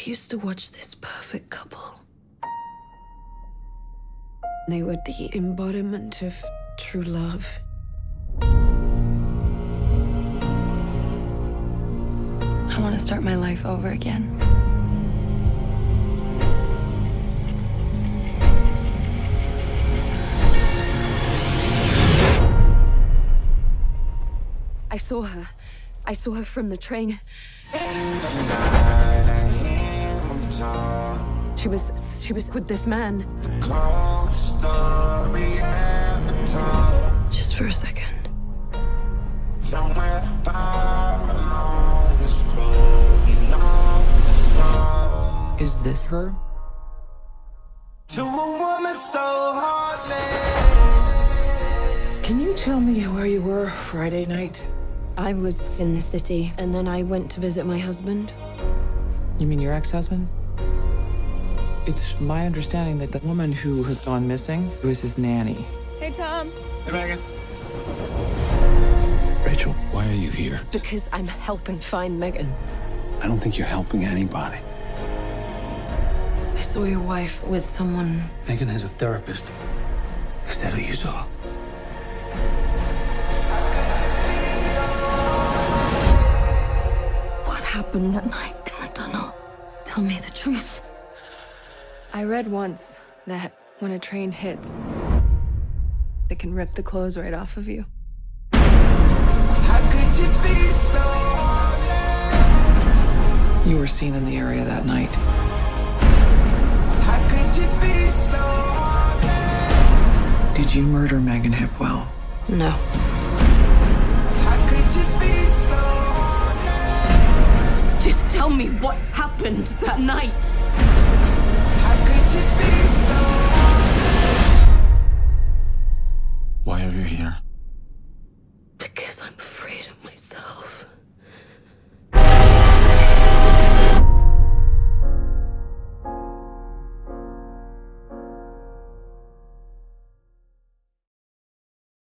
used to watch this perfect couple. They were the embodiment of true love. I want to start my life over again. I saw her. I saw her from the train. She was with this man. Just for a second. Is this her? To a woman so heartless. Can you tell me where you were Friday night? I was in the city, and then I went to visit my husband. You mean your ex-husband? It's my understanding that the woman who has gone missing was his nanny. Hey, Tom. Hey, Megan. Rachel, why are you here? Because I'm helping find Megan. I don't think you're helping anybody. I saw your wife with someone. Megan has a therapist. Is that who you saw? What happened that night in the tunnel? Tell me the truth. I read once that when a train hits, it can rip the clothes right off of you. How could you be so heartless? You were seen in the area that night. How could you be so heartless? Did you murder Megan Hipwell? No. How could you be so heartless? Just tell me what happened that night. How could you be